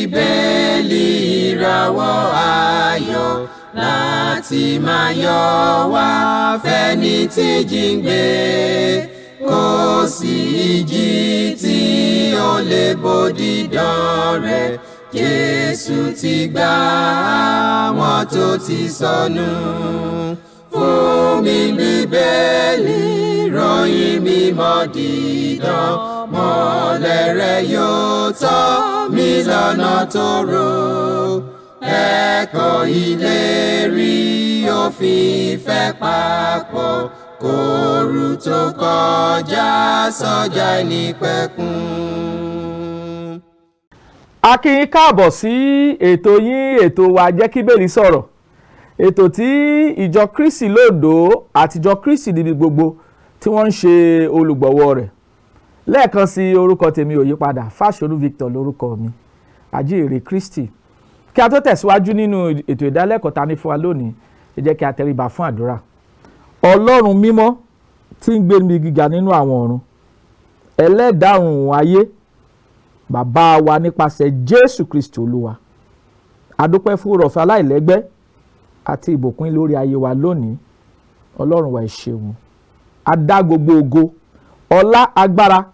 bíbélì ìràwọ̀ ayọ̀ láti máa yọ̀ wá fẹ́ni tí jíǹgbé kò sí ìjì tí ó lè bòdì dán rẹ̀. Jésù ti gbà àwọn tó ti sọnù. Fún mi bíbélì ròyìn mímọ́ dídán, mọ́lẹ̀ rẹ̀ yóò tọ́ mi lọ́nà tòrò. Ẹ̀kọ́ ìlérí òfin ìfẹ́ papọ̀, kóru tó kọjá sọ́jà ìnípẹ̀kun. A kí yín káàbọ̀ sí ètò yín ètò wa JEKIBIBELI sọ̀rọ̀, ètò tí ìjọ Kristi lódò àti ìjọ Kristi níbi gbogbo tí wọ́n ń ṣe olùgbọ̀wọ́ rẹ̀. Lẹ́ẹ̀kan sí orúkọ tèmi ò yípadà, Fasonu Victor lórúkọ mi, Ajihinrere Kristi. Kí a tó tẹ̀síwájú nínú ètò ìdálẹ́kọ̀ọ́ ta ní fún wa lónìí, ẹ jẹ́ kí a tẹríba fún àdúrà. Ọlọ́run mímọ́ tí ń gbé níbi gíga nínú àwọn ọ̀run, ẹlẹ́dàá ọ̀run ayé, bàbá wa nípasẹ̀ Jésù Kristi Olúwa, a dúpẹ́ fún ìrọ̀fẹ́ aláìlẹ́gbẹ́ àti ìbùkún lórí ayé wa lónìí. Ọlọ́run wa ẹ ṣeun. A dá gbogbo ògo, ọlá, agbára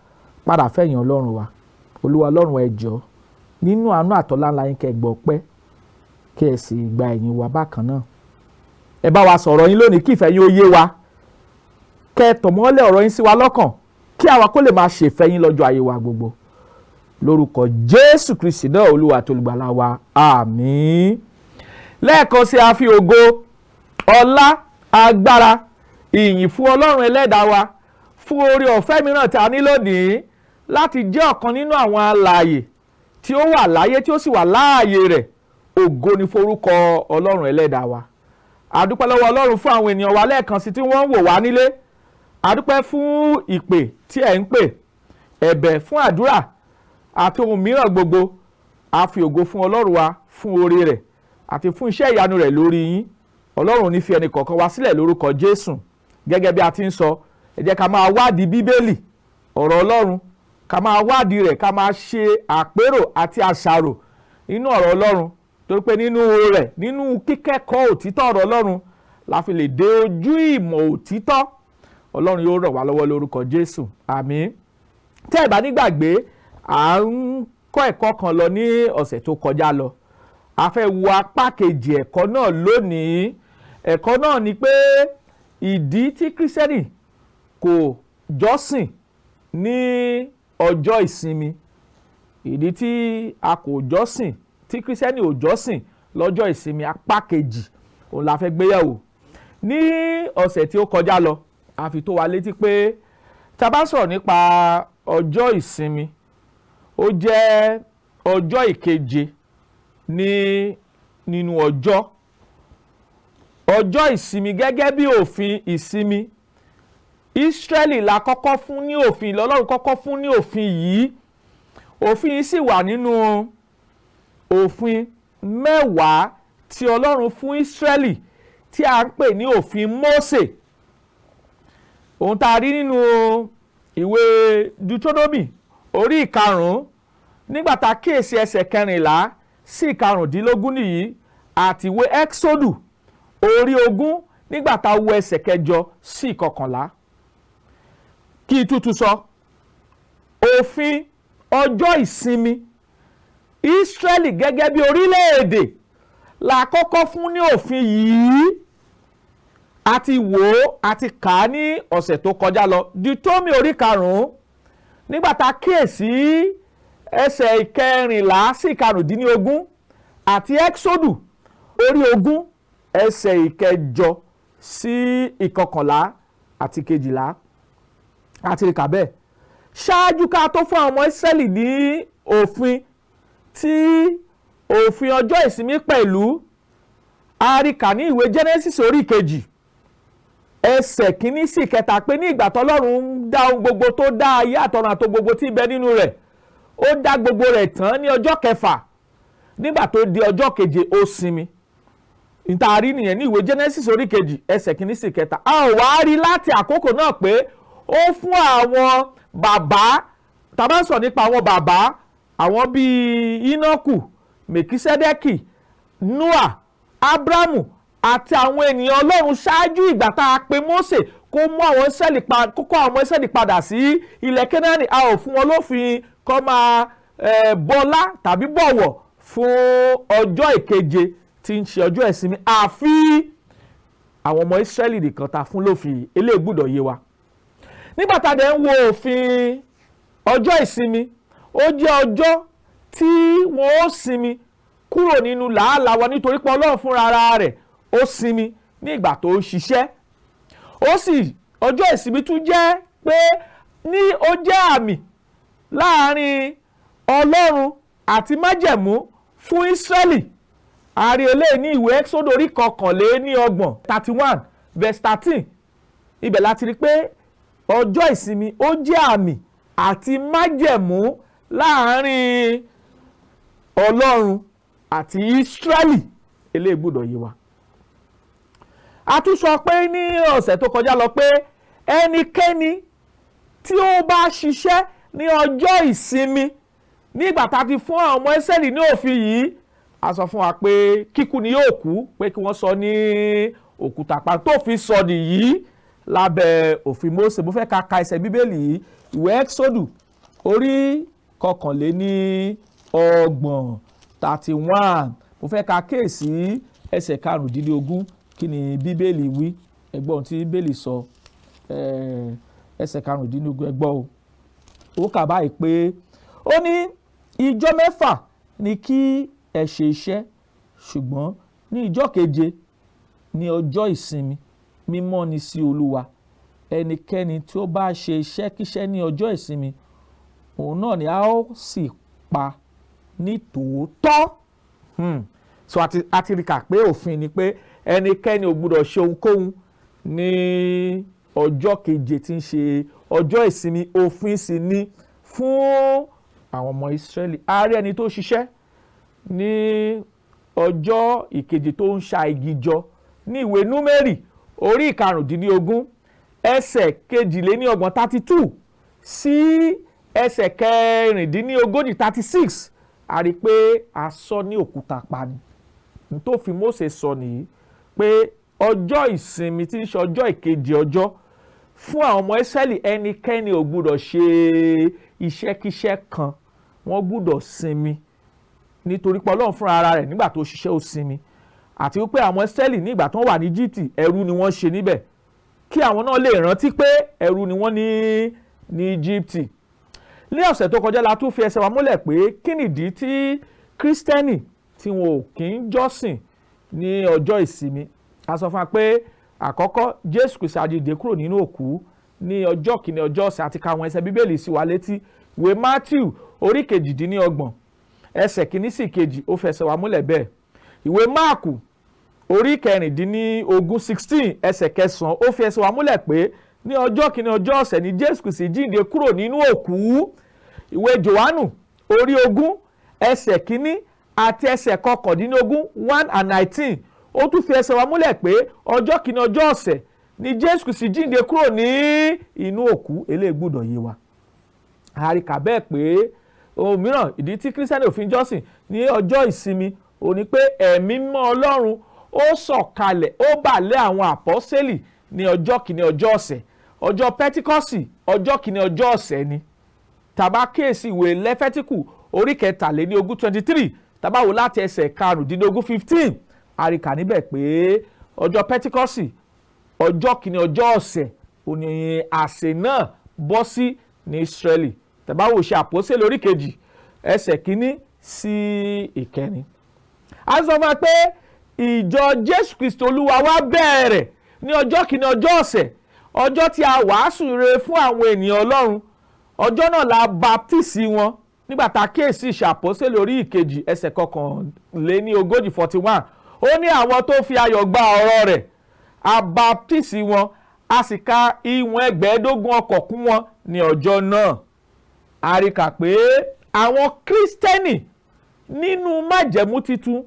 padà fẹ́yìn Ọlọ́run wa. Olúwa Ọlọ́run wa ẹ jọ̀ọ́ nínú àánú àtọ́lá ńlá yín kẹ́ gbọ́ pẹ́ kí ẹ sì gba ẹ̀yìn wa bákan náà. Ẹ bá wa sọ̀rọ̀ yín lónìí kí ìfẹ́ yín ó yé wa, kẹ́ ẹ tàn mọ́lẹ̀ ọ̀rọ̀ yín sí wa lọ́kàn kí àwa kó lè máa ṣèfẹ́ yín lọ́jọ́ ayé wa gbogbo. Lórúkọ Jésù Kristi náà Olúwa àti olùgbàlà wa, àmín. Lẹ́ẹ̀kan sí a fi ògo, ọlá, agbára, ìyìn fún Ọlọ́run ẹlẹ́dàá wa fún oore ọ̀fẹ́ mìíràn tí a ní lónìí láti jẹ́ ọ̀kan nínú àwọn alààyè tí ó wà láyé tí ó sì wà láàyè rẹ̀. Ògo ni forúkọ Ọlọ́run ẹlẹ́dàá wa. A dúpẹ́ lọ́wọ́ Ọlọ́run fún àwọn ènìyàn wa lẹ́ẹ̀kan sí tí wọ́n ń wò wá nílé. A dúpẹ́ fún ìpè tí ẹ̀ ń pè, ẹ̀bẹ̀ fún àdúrà àti ohun mìíràn gbogbo. A fi ògo fún Ọlọ́run wa fún oore rẹ̀ àti fún iṣẹ́ ìyanu rẹ̀ lórí yín. Ọlọ́run ní fi ẹnì kọ̀ọ̀kan wá sílẹ̀ lórúkọ Jésù. Gẹ́gẹ́ bí a ti ń sọ, ẹ jẹ́ ká máa wádìí Bíbélì, ọ̀rọ̀ Ọlọ́run, ká máa wádìí rẹ̀, ká máa ṣe àpérò àti àṣàrò nínú ọ̀rọ̀ Ọlọ́run, torí pé nínú rẹ̀, nínú kíkẹ́kọ̀ọ́ òtítọ́ ọ̀rọ̀ Ọlọ́run la fi lè dé ojú ìmọ̀ òtítọ́. Ọlọ́run yóò ràn wá lọ́wọ́ lórúkọ Jésù, àmín. Tẹ́ ẹ bá nígbàgbé, à ń kọ́ ẹ̀kọ́ kan lọ ní ọ̀sẹ̀ tó kọjá lọ. A fẹ́ wo apá kejì ẹ̀kọ́ náà lónìí. Ẹ̀kọ́ náà ni pé ìdí tí Kristeni kò jọ́sìn ní ọjọ́ ìsinmi, ìdí tí a kò jọ́sìn, tí Kristeni ò jọ́sìn lọ́jọ́ ìsinmi, apá kejì òun la fẹ́ gbéyẹ̀wò. Ní ọ̀sẹ̀ tí ó kọjá lọ, a fi tó wa létí pé tá bá sọ̀rọ̀ nípa ọjọ́ ìsinmi, ó jẹ́ ọjọ́ ìkeje nínú ọjọ́ ìsinmi gẹ́gẹ́ bí òfin ìsinmi. Ísírẹ́lì la kọ́kọ́ fún ní òfin, l'Ọlọ́run kọ́kọ́ fún ní òfin yìí. Òfin yìí sì wà nínú òfin 10 tí Ọlọ́run fún Ísírẹ́lì tí a ń pè ní òfin Mósè. Ohun tá a rí nínú ìwé Deuteronomy orí 5 nígbà tá a kíyèsí ẹsẹ̀ 14 sí 15 nìyí, àti ìwé Exodus orí 20 nígbà tá a wo ẹsẹ̀ 8 sí 11. Kí tútù sọ, òfin ọjọ́ ìsinmi Ísírẹ́lì gẹ́gẹ́ bí orílẹ̀-èdè la kọ́kọ́ fún ní òfin yìí. Àti wò ó àti kà á ní ọ̀sẹ̀ tó kọjá lọ. Deuteronomy orí 5 nígbà tá a kíyèsí ẹsẹ̀ 14 sí 15 àti Exodus orí 20 ẹsẹ̀ 8 sí 11 àti 12 àti kà bẹ́ẹ̀. Ṣáájú ká tó fún àwọn ọmọ Ísírẹ́lì ní òfin tí òfin ọjọ́ ìsinmi pẹ̀lú, a rí kà ní ìwé Genesis orí 2 ẹsẹ̀ 1 sí 3 pé ní ìgbà t'Ọlọ́run ń dá ohun gbogbo tó dá ayé àtọ̀run àti gbogbo tí ń bẹ nínú rẹ̀, ó dá gbogbo rẹ̀ tán ní ọjọ́ 6. Nígbà tó di ọjọ́ 7 ó sinmi. Ìtaari nìyẹn ní ìwé Genesis orí 2 ẹsẹ̀ 1 sí 3. A ò wá rí láti àkókò náà pé ó fún àwọn bàbá, tá bá sọ nípa àwọn bàbá, àwọn bíi Ínọ́kù, Mèkísẹ́dẹ́kì, Noah, Ábúráhámù àti àwọn ènìyàn Ọlọ́run ṣáájú ìgbà tá a pe Mósè kó kó àwọn Ísírẹ́lì padà sí ilẹ̀ Kénáánì. A ò fún wọn lófin kó máa bọlá tàbí bọ̀wọ̀ fún ọjọ́ ìkeje tí ń ṣe ọjọ́ ìsinmi, àfi àwọn ọmọ Ísírẹ́lì nìkan ta fún lófin. Eléyìí gbọ́dọ̀ yé wa. Nígbà tá a dẹ̀ ń wo òfin ọjọ́ ìsinmi, ó jẹ́ ọjọ́ tí wọ́n ó sinmi kúrò nínú làálàá wọn, nítorí pé Ọlọ́run fúnra ara rẹ̀ ó sinmi ní ìgbà tó ń ṣiṣẹ́. Ó sì ọjọ́ ìsinmi tún jẹ́ pé ó jẹ́ àmì láàrin Ọlọ́run àti májẹ̀mú fún Ísírẹ́lì. A rí eléyìí ní ìwé Ẹ́kísódù orí 21 31 verse 13. Ibẹ̀ láti rí pé ọjọ́ ìsinmi ó jẹ́ àmì àti májẹ̀mú láàrin Ọlọ́run àti Ísírẹ́lì. Eléyìí gbọ́dọ̀ yé wa. A tún sọ pé ní ọ̀sẹ̀ tó kọjá lọ pé ẹnikẹ́ni tí ó bá ṣiṣẹ́ ní ọjọ́ ìsinmi nígbà tá a ti fún àwọn ọmọ Ísírẹ́lì ní òfin yìí, a sọ fún wa pé kíkú ni yóò kú, pé kí wọ́n sọ ní òkúta pa. Tó fi sọ nìyí lábẹ́ òfin Mósè. Mo fẹ́ ka ẹsẹ̀ Bíbélì yìí, ìwé Ẹ́kísódù orí 21 31. Mo fẹ́ ka kéèsì ẹsẹ̀ 15. Kí ni Bíbélì wí? Ẹ gbọ́ ohun tí Bíbélì sọ. Ẹsẹ̀ 15 ẹ gbọ́ o. Ó kà báyìí pé ó ní ijọ́ 6 ni kí ẹ ṣe iṣẹ́, ṣùgbọ́n ní ijọ́ keje ní ọjọ́ ìsinmi mímọ́ ni sí Olúwa. Ẹnikẹ́ni tí ó bá ṣe iṣẹ́ kíṣẹ́ ní ọjọ́ ìsinmi, òun náà ni a ó sì pa ní tòótọ́. So àti rí kà pé òfin ni pé ẹnikẹ́ni ò gbúdọ̀ ṣe ohunkóhun ní ọjọ́ keje tí ń ṣe ọjọ́ ìsinmi. Òfin sì ni fún àwọn ọmọ Ísírẹ́lì. A rí ẹni tó ṣiṣẹ́ ní ọjọ́ ìkeje tó ń ṣa igi jọ ní ìwé Númérì orí 15 ẹsẹ̀ 22 32 sí ẹsẹ̀ 40 36. A rí pé a sọ ní òkúta pa ni. N tó fi Mósè sọ nìyí pé ọjọ́ ìsinmi tí ń ṣe ọjọ́ ìkeje ọjọ́ fún àwọn ọmọ Ísírẹ́lì, ẹnikẹ́ni ò gbúdọ̀ ṣe iṣẹ́kíṣẹ́ kan. Wọ́n gbúdọ̀ sinmi nítorí pé Ọlọ́run fúnra ara rẹ̀ nígbà tó ṣiṣẹ́ ó sinmi. Àti wípé àwọn Ísírẹ́lì nígbà tó wà ní Íjíbítì ẹrú ni wọ́n ṣe níbẹ̀, kí àwọn náà lè rántí pé ẹrú ni wọ́n ní Íjíbítì. Ní ọ̀sẹ̀ tó kọjá la tún fi ẹsẹ̀ wa múlẹ̀ pé kí nìdí tí Kristeni tí wọn ò kí ń jọ́sìn ní ọjọ́ ìsinmi. A sọ fún wa pé àkọ́kọ́ Jésù Kristi àjíǹde kúrò nínú òkú ní ọjọ́ kìíní ọjọ́ ọ̀sẹ̀, àti ka àwọn ẹsẹ̀ Bíbélì sí wa létí. Ìwé Mátíù orí 28 ẹsẹ̀ 1 sí 2 ó fẹsẹ̀ wa múlẹ̀ bẹ́ẹ̀. Ìwé Máàkù orí 16 ẹsẹ̀ 9 ó fi ẹsẹ̀ wa múlẹ̀ pé ní ọjọ́ kìíní ọjọ́ ọ̀sẹ̀ ni Jésù Kristi jíǹde kúrò nínú òkú. Ìwé Jòhánù orí 20 ẹsẹ̀ 1 àti ẹsẹ̀ 19 1 and 19 ó tún fi ẹsẹ̀ wa múlẹ̀ pé ọjọ́ kìíní ọjọ́ ọ̀sẹ̀ ni Jésù Kristi jíǹde kúrò ní inú òkú. Eléyìí gbọ́dọ̀ yé wa. A rí kà bẹ́ẹ̀ pé ohun mìíràn ìdí tí Kristẹni ò fi jọ́sìn ní ọjọ́ ìsinmi ò ní pé ẹ̀mí mímọ́ Ọlọ́run ó sọ̀kalẹ̀, ó bà lé àwọn àpọ́sítélì ní ọjọ́ kìíní ọjọ́ ọ̀sẹ̀. Ọjọ́ Pẹ́tíkọ́sì ọjọ́ kìíní ọjọ́ ọ̀sẹ̀ ni. Tàbá kíyèsí ìwé Lẹ́fẹ́tíkù orí 23 23, tàbá wò láti ẹsẹ̀ 15 15, a rí kà níbẹ̀ pé ọjọ́ Pẹ́tíkọ́sì ọjọ́ kìíní ọjọ́ ọ̀sẹ̀ òní àsè náà bọ́ sí ní Ísírẹ́lì. Tàbá wò ṣe àpọ́sítélì orí 2 ẹsẹ̀ 1 sí 4. A sọ fún wa pé ìjọ Jésù Kristi Olúwa wa bẹ̀rẹ̀ ní ọjọ́ kìíní ọjọ́ ọ̀sẹ̀, ọjọ́ tí a wàásù rere fún àwọn ènìyàn Ọlọ́run. Ọjọ́ náà la baptisi wọn nígbà tá a kíyèsí ìṣe àpọ́sítélì orí 2 ẹsẹ̀ 41 41. Ó ní àwọn tó fi ayọ̀ gba ọ̀rọ̀ rẹ̀, a baptisi wọn, a sì ka ìwọ̀n 15 ọkọ̀ kún wọn ní ọjọ́ náà. A rí kà pé àwọn Kristẹni nínú májẹ̀mú titun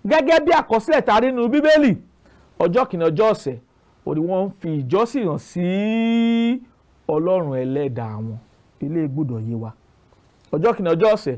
gẹ́gẹ́ bí àkọsílẹ̀ tá a rí nínú Bíbélì, ọjọ́ kìíní ọjọ́ ọ̀sẹ̀ òní wọ́n ń fi ìjọsìn hàn sí Ọlọ́run ẹlẹ́dàá wọn. Ilé gbọ́dọ̀ yé wa. Ọjọ́ kìíní ọjọ́ ọ̀sẹ̀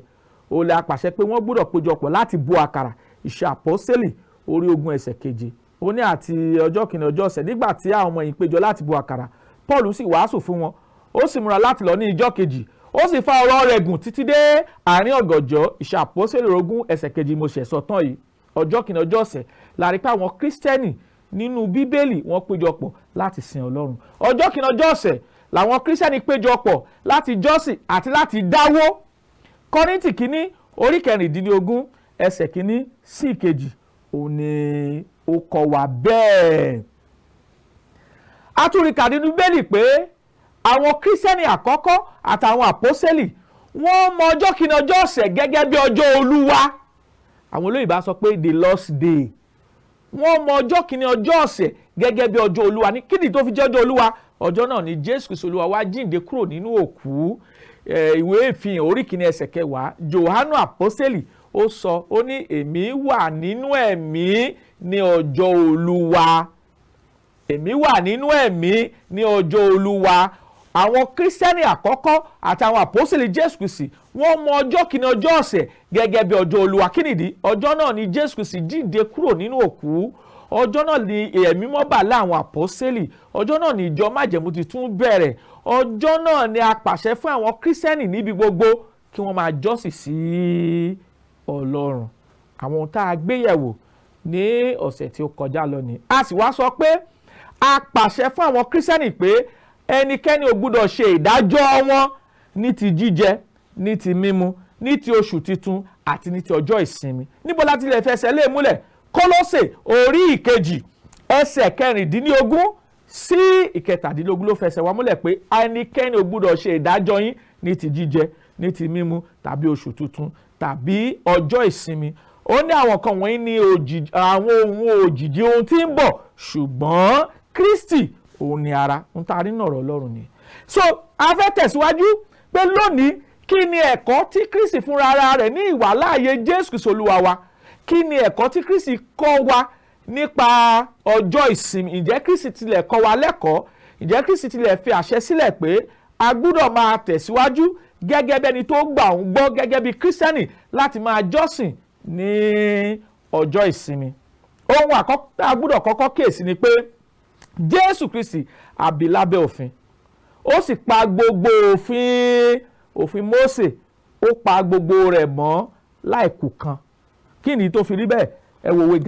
ó lè apàṣẹ pé wọ́n gbọ́dọ̀ péjọpọ̀ láti bu àkàrà. Ìṣe àpọ́sítélì orí 20 ẹsẹ̀ 7. Ó ní àti ọjọ́ kìíní ọjọ́ ọ̀sẹ̀ nígbà tí àwọn ọmọ yìí péjọ láti bu àkàrà, Paul sì wàásù fún wọn, ó sì múra láti lọ ní ìjọ́ kejì, ó sì fa ọ̀rọ̀ rẹ̀ gùn títí dé àárín ọ̀gànjọ́. Ìṣe àpọ́sítélì 20 ẹsẹ̀ 7 mo ṣẹ̀ sọ tán yìí. Ọjọ́ kìíní ọjọ́ ọ̀sẹ̀ la rí pé àwọn Kristẹni nínú Bíbélì wọ́n péjọpọ̀ láti sin Ọlọ́run. Ọjọ́ kìíní ọjọ́ ọ̀sẹ̀ làwọn Kristẹni péjọpọ̀ láti jọ́sìn àti láti dáwó. Kọ́ríńtì kìíní orí 16 ẹsẹ̀ 1 sí 2 òun ni ó kọ́ wa bẹ́ẹ̀. A tún rí kà nínú Bíbélì pé àwọn Kristẹni àkọ́kọ́ àtàwọn àpọ́sítélì wọ́n mọ ọjọ́ kìíní ọjọ́ ọ̀sẹ̀ gẹ́gẹ́ bí ọjọ́ Olúwa. Àwọn olóyìnbó á sọ pé the Lord's Day. Wọ́n mọ ọjọ́ kìíní ọjọ́ ọ̀sẹ̀ gẹ́gẹ́ bí ọjọ́ Olúwa. Ní kíni tó fi jẹ́ ọjọ́ Olúwa? Ọjọ́ náà ni Jésù Kristi Olúwa wá jíǹde kúrò nínú òkú. Ìwé ìfihàn orí 1 ẹsẹ̀ 10, Jòhánù àpọ́sítélì ó sọ, ó ní èmi wà nínú ẹ̀mí ní ọjọ́ Olúwa. Èmi wà nínú ẹ̀mí ní ọjọ́ Olúwa. Àwọn Kristẹni àkọ́kọ́ àtàwọn àpọ́sítélì Jésù Kristi wọ́n mọ ọjọ́ kìíní ọjọ́ ọ̀sẹ̀ gẹ́gẹ́ bí ọjọ́ Olúwa. Kí nìdí? Ọjọ́ náà ni Jésù Kristi jíǹde kúrò nínú òkú. Ọjọ́ náà ni ẹ̀mí mímọ́ bà lé àwọn àpọ́sítélì. Ọjọ́ náà ni ìjọ májẹ̀mú titun bẹ̀rẹ̀. Ọjọ́ náà ni a pàṣẹ fún àwọn Kristẹni níbi gbogbo kí wọ́n máa jọ́sìn sí Ọlọ́run. Àwọn ohun tá a gbé yẹ̀wò ní ọ̀sẹ̀ tí ó kọjá lọ ni. A sì wá sọ pé a pàṣẹ fún àwọn Kristẹni pé ẹnikẹ́ni ò gbọ́dọ̀ ṣe ìdájọ́ wọn ní ti jíjẹ, ní ti mímu, ní ti oṣù titun àti ní ti ọjọ́ ìsinmi. Níbo la ti lè fẹsẹ̀ lé múlẹ̀? Kólósè orí 2 ẹsẹ̀ 16 sí 17 ló fẹsẹ̀ wá múlẹ̀ pé ẹnikẹ́ni ò gbọ́dọ̀ ṣe ìdájọ́ yín ní ti jíjẹ, ní ti mímu tàbí oṣù tuntun tàbí ọjọ́ ìsinmi. Ó ní àwọn kan wọ̀nyí ní àwọn ohun òjìji ohun tí ń bọ̀, ṣùgbọ́n Kristi òun ni ara. ń ta rí nọ̀rọ̀ Ọlọ́run ni. So a fẹ́ tẹ̀síwájú pé lónìí kí ni ẹ̀kọ́ tí Kristi fúnra ara rẹ̀ ní ìwàláàyè Jésù Kristi Olúwa wa? Kí ni ẹ̀kọ́ tí Kristi kọ́ wa nípa ọjọ́ ìsinmi? Ǹjẹ́ Kristi tilẹ̀ kọ́ wa lẹ́kọ̀ọ́? Ǹjẹ́ Kristi tilẹ̀ fi àṣẹ sílẹ̀ pé a gbọ́dọ̀ máa tẹ̀síwájú gẹ́gẹ́ bí ẹni tó gbà ń gbọ́ gẹ́gẹ́ bí Kristẹni láti máa jọ́sìn ní ọjọ́ ìsinmi? Ohun àkọ́kọ́ tá a gbọ́dọ̀ kọ́kọ́ kíyèsí ni pé Jésù Kristi àbí lábẹ́ òfin. Ó sì pa gbogbo òfin Mósè, ó pa gbogbo rẹ̀ mọ́ láìkù kan. Kí ni tó fi rí bẹ́ẹ̀? Ẹ wo ìwé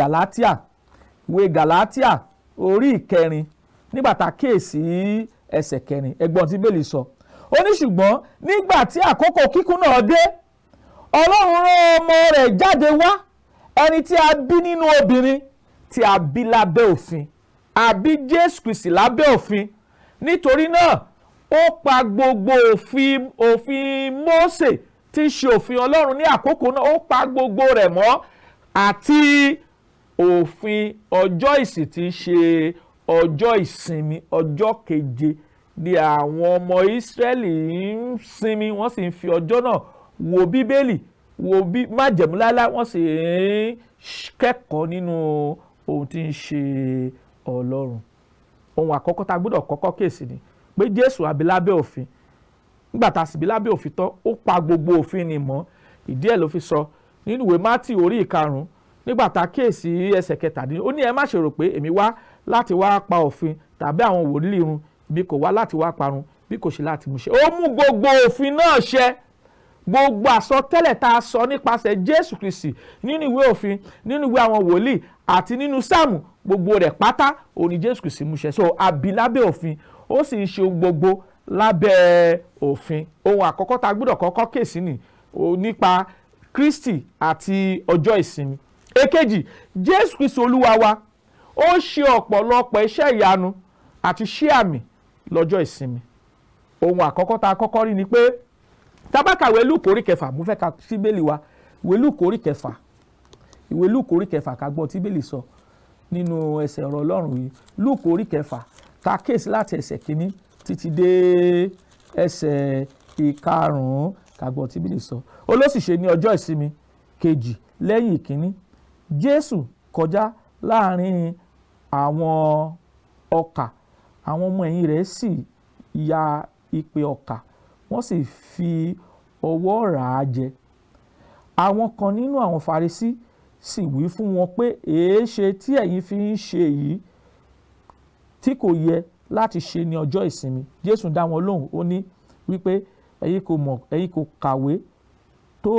Gàlátíà orí 4 nígbà tá a kíyèsí ẹsẹ̀ 4, ẹgbọ́n tí Bíbélì sọ. Ó ní ṣùgbọ́n nígbà tí àkókò kíkún náà dé, Ọlọ́run rán ọmọ rẹ̀ jáde wá, ẹni tí a bí nínú obìnrin, tí a bí lábẹ́ òfin. A bí Jésù Kristi lábẹ́ òfin. Nítorí náà ó pa gbogbo òfin Mósè tí í ṣe òfin Ọlọ́run ní àkókò náà, ó pa gbogbo rẹ̀ mọ́, àti òfin ọjọ́ ìsìn tí í ṣe ọjọ́ ìsinmi. Ọjọ́ keje ni àwọn ọmọ Ísírẹ́lì ń sinmi, wọ́n sì ń fi ọjọ́ náà wo Bíbélì, wo májẹ̀mú láíláí, wọ́n sì ń kẹ́kọ̀ọ́ nínú ohun tí ń ṣe Ọlọ́run. Ohun àkọ́kọ́ tá a gbọ́dọ̀ kọ́kọ́ kíyèsí ni pé Jésù àbí lábẹ́ òfin. Nígbà tá a sì bí lábẹ́ òfin tán, ó pa gbogbo òfin ni mọ́. Ìdí ẹ̀ ló fi sọ nínú ìwé Mátì orí 5 nígbà tá a kíyèsí ẹsẹ̀ 17, ó ní ẹ má ṣe rò pé èmi wá láti wá pa òfin tàbí àwọn wòlíì run, bí kò wá láti wá parun bí kò ṣe láti mú ṣẹ. Ó mú gbogbo òfin náà ṣẹ. Gbogbo àsọtẹ́lẹ̀ tá a sọ nípasẹ̀ Jésù Kristi nínú ìwé òfin, nínú ìwé àwọn wòlíì àti nínú sáàmù, gbogbo rẹ̀ pátá òní Jésù Kristi mú ṣẹ. So àbí lábẹ́ òfin, ó sì ń ṣe ohun gbogbo lábẹ́ òfin. Ohun àkọ́kọ́ tá a gbọ́dọ̀ kọ́kọ́ kíyèsí ni nípa Kristi àti ọjọ́ ìsinmi. Èkejì, Jésù Kristi Olúwa wa ó ṣe ọ̀pọ̀lọpọ̀ iṣẹ́ ìyanu àti iṣẹ́ àmì lọ́jọ́ ìsinmi. Ohun àkọ́kọ́ tá a kọ́kọ́ rí ni pé tá bá ka ìwé Lúùkù orí 9, mo fẹ́ ka Bíbélì wa, ìwé Lúùkù orí 9, ká gbọ́ tí Bíbélì sọ nínú ẹsẹ̀ ọ̀rọ̀ Ọlọ́run yìí. Lúùkù orí 9 ká kíyèsí láti ẹsẹ̀ 1 títí dé ẹsẹ̀ 5, ká gbọ́ tí Bíbélì sọ. Ó ló sì ṣe ní ọjọ́ ìsinmi kejì lẹ́yìn ìkíní, Jésù kọjá láàrin àwọn ọkà, àwọn ọmọ ẹ̀yìn rẹ̀ sì ya ìpè ọkà, wọ́n sì fi ọwọ́ rà á jẹ. àwọn kan nínú àwọn Farisí sì wí fún wọn pé èéṣe tí ẹ̀yin fi ń ṣe èyí tí kò yẹ láti ṣe ní ọjọ́ ìsinmi. Jésù dá wọn lóhùn, ó ní wípé ẹ̀yin kò kàwé tó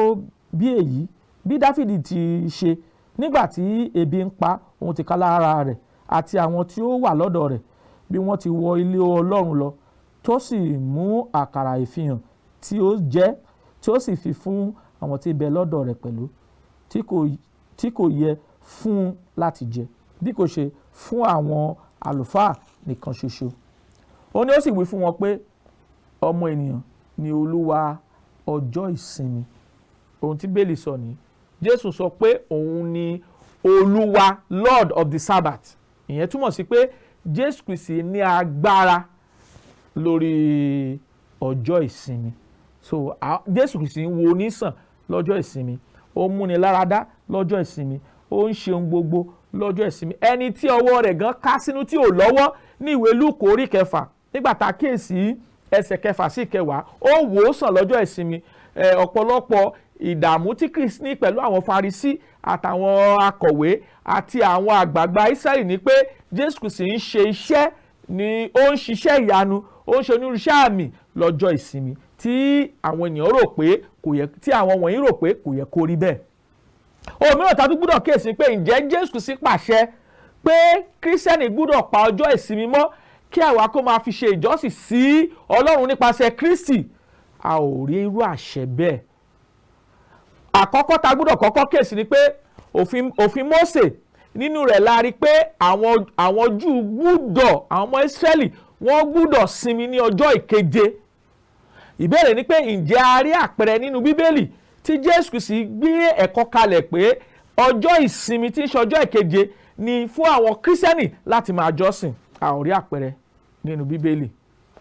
bí èyí bí Dáfídì ti ṣe nígbà tí ebi ń pa òun tìkálára rẹ̀ àti àwọn tí ó wà lọ́dọ̀ rẹ̀, bí wọ́n ti wọ ilé Ọlọ́run lọ, tó sì mú àkàrà ìfihàn tí ó jẹ, tí ó sì fi fún àwọn tí ń bẹ lọ́dọ̀ rẹ̀ pẹ̀lú, tí kò yẹ fún láti jẹ, bí kò ṣe fún àwọn àlùfáà nìkan ṣoṣo. Ó ní ó sì wí fún wọn pé ọmọ ènìyàn ni olúwa ọjọ́ ìsinmi. Ohun tí Bíbélì sọ ní Jésù sọ pé òun ni olúwa, Lord of the Sabbath. Ìyẹn túmọ̀ sí pé Jésù Kristi ní agbára lórí ọjọ́ ìsinmi. So Jésù Kristi ń wo onísàn lọ́jọ́ ìsinmi, ó ń múni láradá lọ́jọ́ ìsinmi, ó ń ṣe ohun gbogbo lọ́jọ́ ìsinmi. Ẹni tí ọwọ́ rẹ̀ gan ká sínú tí ò lọ́wọ́ ní ìwé Lúùkù orí 6 nígbà tá a kíyèsí ẹsẹ̀ 6 sí 10, ó wò ó sàn lọ́jọ́ ìsinmi. Ọ̀pọ̀lọpọ̀ ìdààmú tí Kristeni pẹ̀lú àwọn Farisí àtàwọn akọ̀wé àti àwọn àgbààgbà Ísírẹ́lì ni pé Jésù Kristi ń ṣe iṣẹ́, ni ó ń ṣiṣẹ́ ìyanu, ó ń ṣe onírúurú àmì lọ́jọ́ ìsinmi tí àwọn ènìyàn rò pé kò yẹ, tí àwọn wọ̀nyí rò pé kò yẹ kó rí bẹ́ẹ̀. Ohun mìíràn tá a tún gbúdọ̀ kíyèsí pé ǹjẹ́ Jésù Kristi pàṣẹ pé Kristẹni gbúdọ̀ pa ọjọ́ ìsinmi mọ́ kí àwa kó máa fi ṣe ìjọsìn sí Ọlọ́run nípasẹ̀ Kristi? A ò rí irú àṣẹ bẹ́ẹ̀. Àkọ́kọ́ tá a gbúdọ̀ kọ́kọ́ kíyèsí ni pé òfin Mósè, nínú rẹ̀ la rí pé àwọn Júù gbúdọ̀, àwọn ọmọ Ísírẹ́lì wọ́n gbúdọ̀ sinmi ní ọjọ́ ìkeje. Ìbéèrè ni pé ǹjẹ́ a rí àpẹẹrẹ nínú Bíbélì tí Jésù Kristi gbé ẹ̀kọ́ kalẹ̀ pé ọjọ́ ìsinmi tí ń ṣe ọjọ́ ìkeje ni fún àwọn Kristẹni láti máa jọ́sìn? A ò rí àpẹẹrẹ nínú Bíbélì.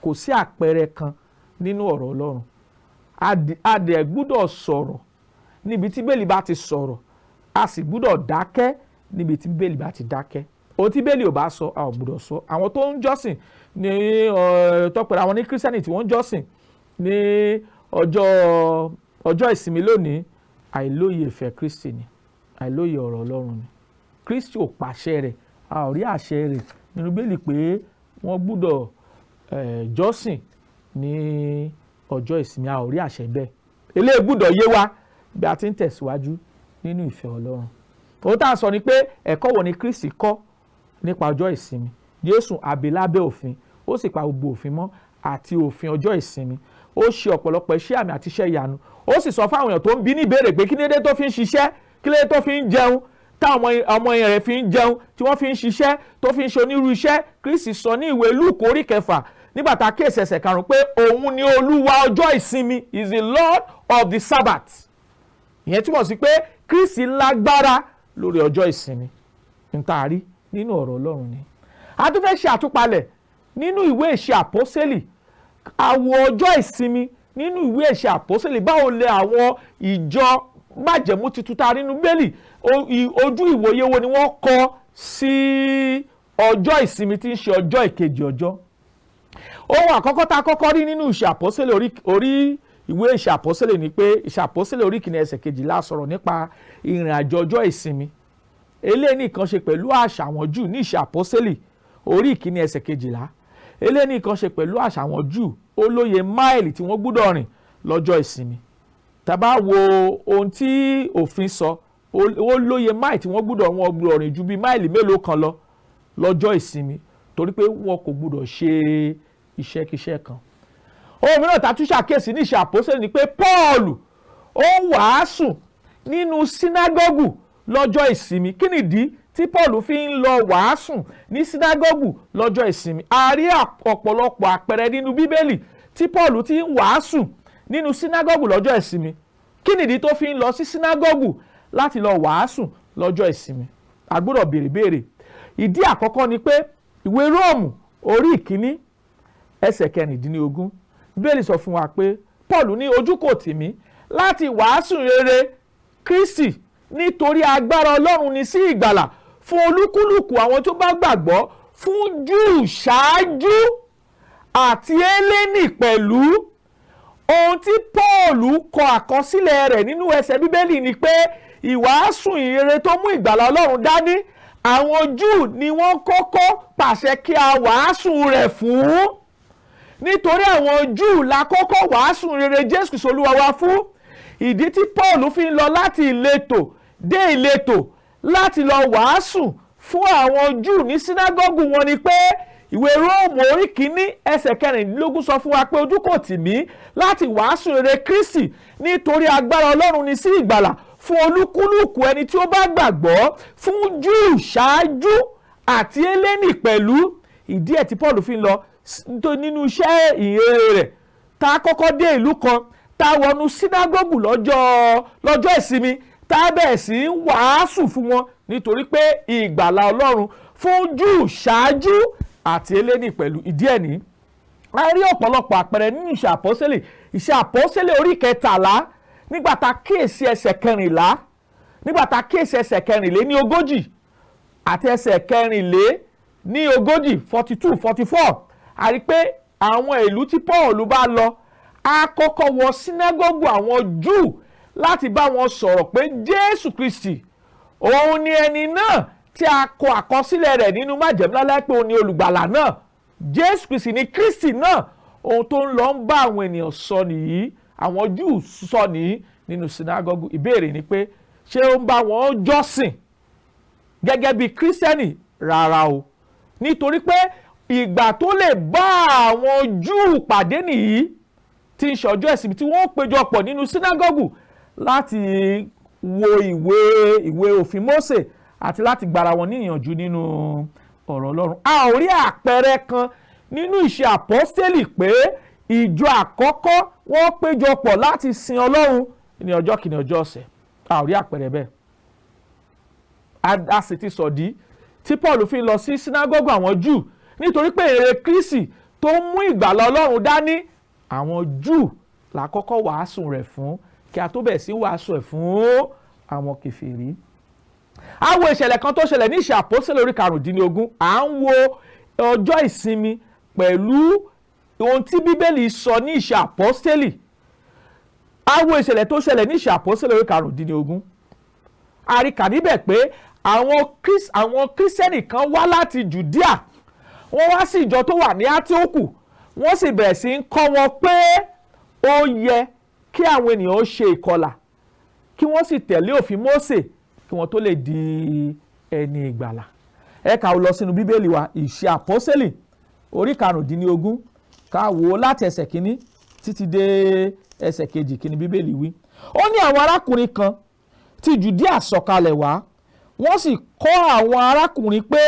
Kò sí àpẹẹrẹ kan nínú ọ̀rọ̀ Ọlọ́run. A dẹ̀ gbúdọ̀ sọ̀rọ̀ níbi tí Bíbélì bá ti sọ̀rọ̀, a sì gbúdọ̀ dákẹ́ níbi tí Bíbélì bá ti dákẹ́. Ohun tí Bíbélì ò bá sọ, a ò gbúdọ̀ sọ. Àwọn tó ń jọ́sìn ní tọ́pẹ̀rẹ̀ àwọn ní Kristẹni tí wọ́n ń jọ́sìn ní ọjọ́ ìsinmi lónìí, àìlóye ìfẹ́ Kristi ni, àìlóye ọ̀rọ̀ Ọlọ́run ni. Kristi ò pàṣẹ rẹ̀, a ò rí àṣẹ rẹ̀ nínú Bíbélì pé wọ́n gbúdọ̀ jọ́sìn ní ọjọ́ ìsinmi. A ò rí àṣẹ bẹ́ẹ̀. Eléyìí gbúdọ̀ yé wa bí a ti ń tẹ̀síwájú nínú ìfẹ́ Ọlọ́run. Ohun tá a sọ ni pé ẹ̀kọ́ wo ni Kristi kọ́ nípa ọjọ́ ìsinmi? Jésù àbí lábẹ́ òfin, ó sì pa gbogbo òfin mọ́ àti òfin ọjọ́ ìsinmi. Ó ṣe ọ̀pọ̀lọpọ̀ iṣẹ́ àmì àti iṣẹ́ ìyanu. Ó sì sọ fáwọn èèyàn tó ń bi ní ìbéèrè pé kí ni dé tó fi ń ṣiṣẹ́, kí ló dé tó fi ń jẹun, táwọn ọmọ rẹ̀ fi ń jẹun, tí wọ́n fi ń ṣiṣẹ́, tó fi ń ṣe onírúurú iṣẹ́. Kristi sọ ní ìwé Lúùkù orí 6 nígbà tá a kíyèsí ẹsẹ̀ 5 pé òun ni olúwa ọjọ́ ìsinmi, is the Lord of the Sabbath. Ìyẹn túmọ̀ sí pé Kristi lágbára lórí ọjọ́ ìsinmi. Ntaari nínú ọ̀rọ̀ Ọlọ́run ni. A tún fẹ́ ṣe àtúpalẹ̀ nínú ìwé Ìṣe Àpọ́sítélì. Àwọn ọjọ́ ìsinmi nínú ìwé Ìṣe Àpọ́sítélì, báwo lè àwọn ìjọ májẹ̀mú titun tá a rí nínú Bíbélì, ojú ìwòye wo ni wọ́n kọ sí ọjọ́ ìsinmi tí ń ṣe ọjọ́ ìkejì ọjọ́? Ohun àkọ́kọ́ tá a kọ́kọ́ rí nínú Ìṣe Àpọ́sítélì ìwé Ìṣe Àpọ́sítélì ni pé Ìṣe Àpọ́sítélì orí 1 ẹsẹ̀ 12 sọ̀rọ̀ nípa ìrìn àjò ọjọ́ ìsinmi. Eléyìí nìkan ṣe pẹ̀lú àṣà àwọn Júù ní Ìṣe Àpọ́sítélì orí 1 ẹsẹ̀ 12. Eléyìí nìkan ṣe pẹ̀lú àṣà àwọn Júù, ó lóye máìlì tí wọ́n gbúdọ̀ rìn lọ́jọ́ ìsinmi. Tá bá wo ohun tí òfin sọ, ó lóye máìlì tí wọ́n gbúdọ̀ rìn ju bí máìlì mélòó kan lọ lọ́jọ́ ìsinmi, torí pé wọn kò gbúdọ̀ ṣe iṣẹ́kíṣẹ́ kan. Ohun mìíràn tá a tún ṣàkíyèsí ní Ìṣe Àpọ́sítélì ni pé Pọ́ọ̀lù ó wàásù nínú sínágọ́gù lọ́jọ́ ìsinmi. Kí nìdí tí Pọ́ọ̀lù fi ń lọ wàásù ní sínágọ́gù lọ́jọ́ ìsinmi? A rí ọ̀pọ̀lọpọ̀ àpẹẹrẹ nínú Bíbélì tí Pọ́ọ̀lù ti ń wàásù nínú sínágọ́gù lọ́jọ́ ìsinmi. Kí nìdí tó fi ń lọ sí sínágọ́gù láti lọ wàásù lọ́jọ́ ìsinmi? A gbọ́dọ̀ béèrè. Ìdí àkọ́kọ́ ni pé ìwé Róòmù orí 1 ẹsẹ̀ 16 Bíbélì sọ fún wa pé Pọ́ọ̀lù ní ojú kò tì mí láti wàásù rere Kristi, nítorí agbára Ọlọ́run ni sí ìgbàlà fún olúkúlùkù àwọn tó bá gbàgbọ́, fún Júù ṣáájú àti Hélénì pẹ̀lú. ohun tí Pọ́ọ̀lù kọ àkọsílẹ̀ rẹ̀ nínú ẹsẹ̀ Bíbélì ni pé ìwàásù ìrere tó mú ìgbàlà Ọlọ́run dání àwọn Júù ni wọ́n kọ́kọ́ pàṣẹ kí a wàásù rẹ̀ fún, nítorí àwọn Júù la kọ́kọ́ wàásù rere Jésù Kristi Olúwa wa fún. Ìdí tí Pọ́ọ̀lù fi ń lọ láti ìletò dé ìletò láti lọ wàásù fún àwọn Júù ní sínágọ́gù wọn ni pé ìwé Róòmù orí kìíní ẹsẹ̀ 14 sọ fún wa pé ojú kò tì mí láti wàásù rere Kristi, nítorí agbára Ọlọ́run ni sí ìgbàlà fún olúkúlùkù ẹni tí ó bá gbàgbọ́, fún Júù ṣáájú àti Hélénì pẹ̀lú. Ìdí ẹ̀ tí Pọ́ọ̀lù fi ń lọ nínú iṣẹ́ ìhìnrere rẹ̀, tá a kọ́kọ́ dé ìlú kan, tá a wọnú sínágọ́gù lọ́jọ́ ìsinmi, tá a bẹ̀rẹ̀ sí í wàásù fún wọn nítorí pé ìgbàlà Ọlọ́run fún Júù ṣáájú àti Hélénì pẹ̀lú. Ìdí ẹ̀ ní a rí ọ̀pọ̀lọpọ̀ àpẹẹrẹ nínú iṣẹ́ àpọ́sítélì orí 13 nígbà tá a kíyèsí ẹsẹ̀ 14, nígbà tá a kíyèsí ẹsẹ̀ 14 àti ẹsẹ̀ 14 42 44, a rí pé àwọn ìlú tí Pọ́ọ̀lù bá lọ a kọ́kọ́ wọ sínágọ́gù àwọn Júù láti bá wọn sọ̀rọ̀ pé Jésù Kristi òun ni ẹni náà tí a kọ àkọsílẹ̀ rẹ̀ nínú májẹ̀mú láéláé pé òun ni olùgbàlà náà. Jésù Kristi ni Kristi náà. Ohun tó ń lọ ń bá àwọn ènìyàn sọ nìyí, àwọn Júù sọ nìyí nínú sínágọ́gù. Ìbéèrè ni pé ṣé ó ń bá wọn jọ́sìn gẹ́gẹ́ bí Kristeni? Rárá o, nítorí pé ìgbà tó lè bá àwọn Júù pàdé nìyí tí ń ṣọjọ́ ìsinmi tí wọ́n péjọpọ̀ nínú sínágọ́gù láti wo ìwé òfin Mósè àti láti gbára wọn níyànjú nínú ọ̀rọ̀ Ọlọ́run. A ò rí àpẹẹrẹ kan nínú ìṣe àpọ́stélì pé ìjọ àkọ́kọ́ wọ́n péjọpọ̀ láti sin Ọlọ́run ní ọjọ́ kìíní ọjọ́ ọ̀sẹ̀. A ò rí àpẹẹrẹ bẹ́ẹ̀. A sì ti sọ̀dí tí Paul fi lọ sí sínágọ́gù àwọn Júù nítorí pé èrè Kristi tó mú ìgbàlà Ọlọ́run dání àwọn Júù la kọ́kọ́ wàásù rẹ̀ fún kí a tó bẹ̀ sí wàásù ẹ̀ fún àwọn kèfèrí. A wo ìṣẹ̀lẹ̀ kan tó ṣẹlẹ̀ ní ìṣe àpọ́sítélì orí 15. À ń wo ọjọ́ ìsinmi pẹ̀lú ohun tí Bíbélì sọ ní ìṣe àpọ́sítélì. A wo ìṣẹ̀lẹ̀ tó ṣẹlẹ̀ ní ìṣe àpọ́sítélì orí 15. A rí kà níbẹ̀ pé àwọn Kristẹni kan wá láti Jùdíà, wọ́n wá sí ìjọ tó wà ní Áńtíókù, wọ́n sì bẹ̀rẹ̀ sí ń kọ́ wọn pé ó yẹ kí àwọn ènìyàn ó ṣe ìkọlà, kí wọ́n sì tẹ̀lé òfin Mósè kí wọ́n tó lè di ẹni ìgbàlà. Ẹ ká lọ sínú Bíbélì wa, ìṣe àpọ́sítélì orí 15, ká wò ó láti ẹsẹ̀ kínní títí dé ẹsẹ̀ kejì kí ni Bíbélì wí. Ó ní àwọn arákùnrin kan tí Jùdíà sọ̀kalẹ̀ wá, wọ́n sì kọ́ àwọn arákùnrin pé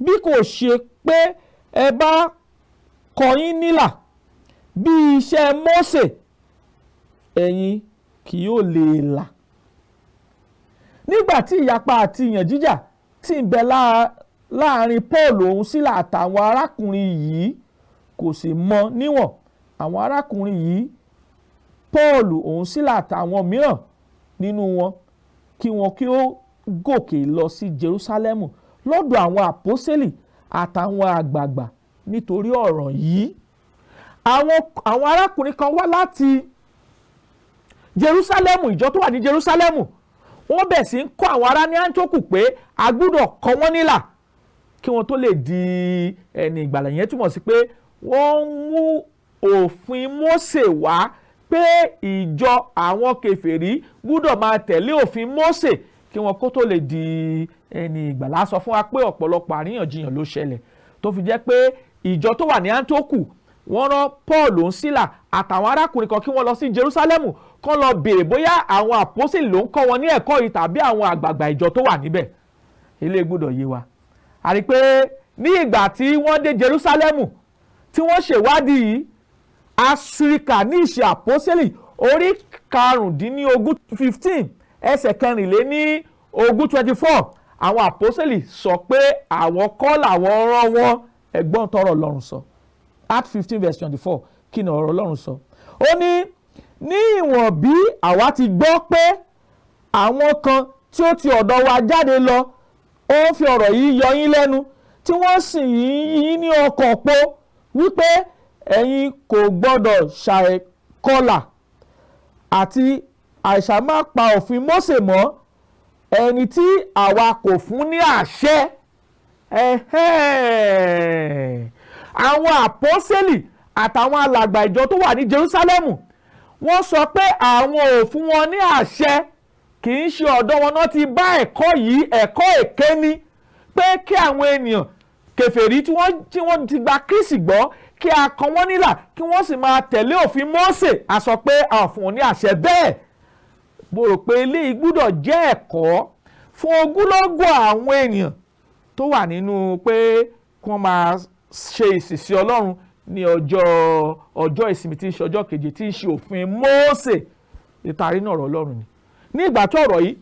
bí kò ṣe pé ẹ bá kọ yín nílà bí iṣẹ́ Mósè, ẹ̀yin kì yóò lè là. Nígbà tí ìyapa àti ìyàn jíjà tí ń bẹ láàrin Paul òun Sílà àtàwọn arákùnrin yìí kò sì mọ níwọ̀n, àwọn arákùnrin yìí Paul òun Sílà àtàwọn mìíràn nínú wọn kí wọn kí ó gòkè lọ sí Jerúsálẹ́mù lọ́dọ̀ àwọn àpọ́sítélì àtàwọn àgbààgbà nítorí ọ̀rọ̀ yìí. Àwọn arákùnrin kan wá láti Jerúsálẹ́mù, ìjọ tó wà ní Jerúsálẹ́mù, wọ́n bẹ̀ sí ń kọ́ àwọn ará ní Áńtíókù pé a gbọ́dọ̀ kọ́ wọ́n nílà kí wọ́n tó lè di ẹni ìgbàlà. Yẹn túmọ̀ sí pé wọ́n mú òfin Mósè wá pé ìjọ àwọn kèfèrí gbọ́dọ̀ máa tẹ̀lé òfin Mósè kí wọ́n kó tó lè di ẹni ìgbàlà. A sọ fún wa pé ọ̀pọ̀lọpọ̀ àríyànjiyàn ló ṣẹlẹ̀ tó fi jẹ́ pé ìjọ tó wà ní Áńtíókù wọ́n rán Paul òun Sílà àtàwọn arákùnrin kan kí wọ́n lọ sí Jerúsálẹ́mù kán lọ béèrè bóyá àwọn àpọ́sítélì ló ń kọ́ wọn ní ẹ̀kọ́ yìí tàbí àwọn àgbààgbà ìjọ tó wà níbẹ̀. Ilé gbọ́dọ̀ yé wa. A rí pé ní ìgbà tí wọ́n dé Jerúsálẹ́mù tí wọ́n ṣèwádìí yìí, àṣíríkà ní ìṣe àpọ́sítélì orí 15 15 ẹsẹ̀ 24 àwọn àpọ́sítélì sọ pé àwọn kọ́ làwọn rán wọn. Ẹ̀gbọ́n tọrọ Ọlọ́run sọ. Acts 15:24 kí ni ọ̀rọ̀ Ọlọ́run sọ? Ó ní ìwọ̀n bí àwa ti gbọ́ pé àwọn kan tí ó ti ọ̀dọ̀ wa jáde lọ ó ń fi ọ̀rọ̀ yìí yọ yín lẹ́nu tí wọ́n sì yín ní ọkàn pó wípé ẹ̀yin kò gbọ́dọ̀ kọlà àti àìsà máa pa òfin Mósè mọ́ ẹni tí àwa kò fún ní àṣẹ. Àwọn àpọ́sẹ́lì àtàwọn alàgbà ìjọ tó wà ní Jerúsálẹ́mù wọ́n sọ pé àwọn ò fún wọn ní àṣẹ, kì í ṣe ọ̀dọ̀ wọn náà ti bá ẹ̀kọ́ yìí, ẹ̀kọ́ èké ni pé kí àwọn ènìyàn kèfèrí tí wọ́n ti gba Kristi gbọ́ kí a kọ wọ́n nílà kí wọ́n sì máa tẹ̀lé òfin Mósè. A sọ pé a ò fún wọn ní àṣẹ bẹ́ẹ̀. Mo rò pé eléyìí gbúdọ̀ jẹ́ ẹ̀kọ́ fún ogúnlọ́gọ̀ àwọn ènìyàn tó wà nínú pé kí wọ́n máa ṣe ìsìsí Ọlọ́run ní ọjọ́ ìsinmi tí ń ṣe ọjọ́ keje tí ń ṣe òfin Mósè. Ìtarí náà ọ̀rọ̀ Ọlọ́run ni. Ní ìgbà tí ọ̀rọ̀ yìí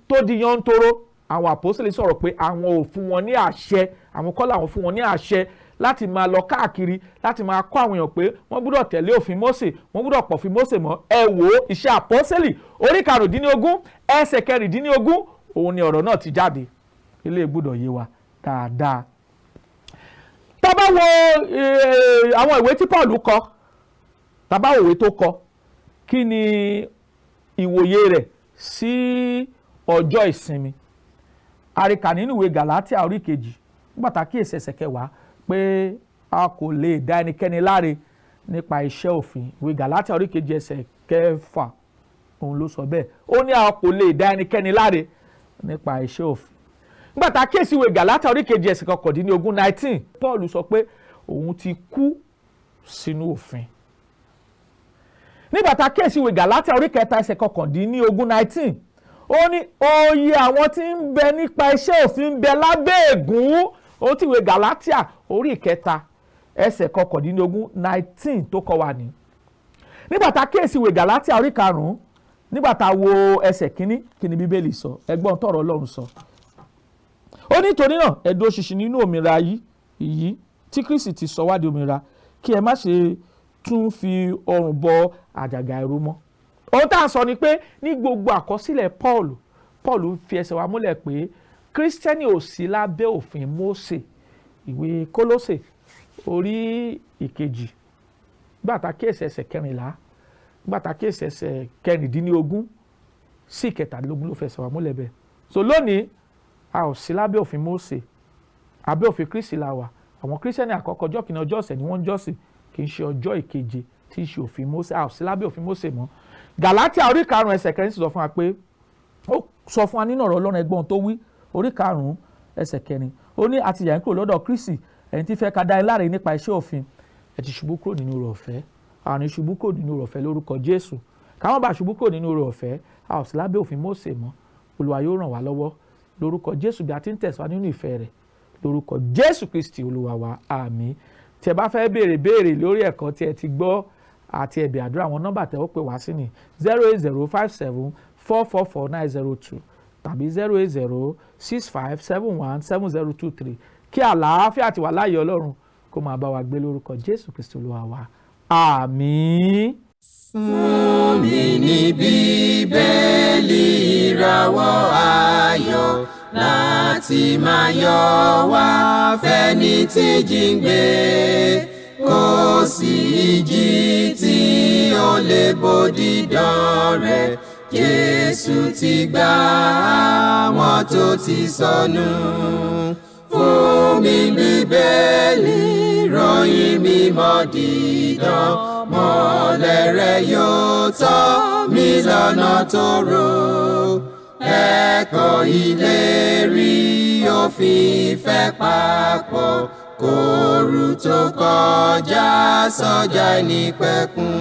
tó di yọ́ntóró, àwọn àpọ́sítélì sọ̀rọ̀ pé àwọn ò fún wọn ní àṣẹ, àwọn kọ́ làwọn fún wọn ní àṣẹ láti máa lọ káàkiri láti máa kọ́ àwọn èèyàn pé wọ́n gbọ́dọ̀ tẹ̀lé òfin Mósè, wọ́n gbọ́dọ̀ pọ̀ òfin Mósè mọ́. Ẹ wò ó, Iṣẹ́ Àpọ́sítélì orí 15 ẹsẹ̀ 16 òun ni ọ̀rọ̀ náà ti jáde. Ilé gbọ́dọ̀ yé wa dáadáa. Tá bá wo àwọn ìwé tí Paul kọ, tá bá wo ìwé tó kọ, kí ni ìwòye rẹ̀ sí ọjọ́ ìsinmi? A rí kà nínú ìwé Gàlátíà orí 2 nígbàtà kíyèsí ẹsẹ̀ 10 pé a kò lè dá ẹnikẹ́ni láre nípa iṣẹ́ òfin. Ìwé Gàlátíà orí 2 ẹsẹ̀ 6 òun ló sọ bẹ́ẹ̀. Ó ní a kò lè dá ẹnikẹ́ni láre nípa iṣẹ́ òfin. Nígbàtà kíyèsí ìwé Gàlátíà orí 2 ẹsẹ̀ 19 Paul sọ pé òun ti kú sínú òfin. Nígbàtà kíyèsí ìwé Gàlátíà orí 3 ẹsẹ̀ 19 ó ní oyè àwọn tí ń bẹ nípa iṣẹ́ òfin ń bẹ lábẹ́ ègún. Ó ti ìwé Gàlátíà orí 3 ẹsẹ̀ 19 tó kọ wá ní. Nígbàtà kíyèsí ìwé Gàlátíà orí 5 nígbàtà wo ẹsẹ̀ 1 kí ni Bíbélì sọ, ẹgbọ́n tọ̀rọ̀ Ọlọ́run sọ. Ó ní torí náà ẹ dúró ṣinṣin nínú òmìnira yìí tí Kristi ti sọ wá di òmìnira, kí ẹ má ṣe tún fi ọrùn bọ àjàgà ẹrú mọ́. Ohun tá à ń sọ ni pé ní gbogbo àkọsílẹ̀ Paul fi ẹsẹ̀ wa múlẹ̀ pé Kristẹni ò sí lábẹ́ òfin Mósè. Ìwé Kólósè orí 2 gbàtà kíyèsí ẹsẹ̀ 14 gbàtà kíyèsí ẹsẹ̀ 16 sí 17 ló fẹsẹ̀ wa múlẹ̀ bẹ́ẹ̀. So lónìí a ò sí lábẹ́ òfin Mósè, abẹ́ òfin Kristi la wà. Àwọn Kristẹni àkọ́kọ́ ọjọ́ kìíní ọjọ́ ọ̀sẹ̀ ni wọ́n ń jọ́sìn, kì í ṣe ọjọ́ ìkeje tí í ṣe òfin Mósè. A ò sí lábẹ́ òfin Mósè mọ́. Gàlátíà orí 5 ẹsẹ̀ 4 sọ fún wa pé ó sọ fún wa nínú ọ̀rọ̀ Ọlọ́run ẹgbọ́n tó wí orí 5 ẹsẹ̀ 4 ó ní àti yà ń kúrò lọ́dọ̀ Kristi ẹ̀yin tí fẹ́ ká dá yín láre nípa iṣẹ́ òfin, ẹ ti ṣubú kúrò nínú oore ọ̀fẹ́. Àrùn ṣubú kúrò nínú oore ọ̀fẹ́ lórúkọ Jésù. Káwọn bá ṣubú kúrò nínú oore ọ̀fẹ́, a ò sí lábẹ́ òfin Mósè mọ́. Olúwa yóò ràn wá lọ́wọ́ lórúkọ Jésù bí a ti ń tẹ̀síwá nínú ìfẹ́ rẹ̀ lórúkọ Jésù Kristi Olúwa wa, àmín. Tí ẹ bá fẹ́ béèrè lórí ẹ̀kọ́ tí ẹ ti gbọ́ àti ẹ̀bẹ̀ àdúrà, àwọn nọ́mbà tẹ́ ó pè wá sí ni 08057444902 tàbí 08065717023. Kí àlàáfíà àti wà láàyè Ọlọ́run kó máa bá wa gbé lórúkọ Jésù Kristi Olúwa wa, àmín. Fún mi ní Bíbélì ìràwọ̀ ayọ̀ láti máa yọ̀ wá fẹ́ni tí jí ń gbé. Kò sí ìjì tí ó lè bòdì dán rẹ̀, Jésù ti gbà àwọn tó ti sọnù. Fún mi Bíbélì ìròyìn mímọ́ dídán, mọ́lẹ̀ rẹ̀ yóò tọ́ mi lọ́nà tòrò. Ẹ̀kọ́ ìlérí òfin ìfẹ́ papọ̀, kóru tó kọjá sọ́jà ìnípẹ̀kun.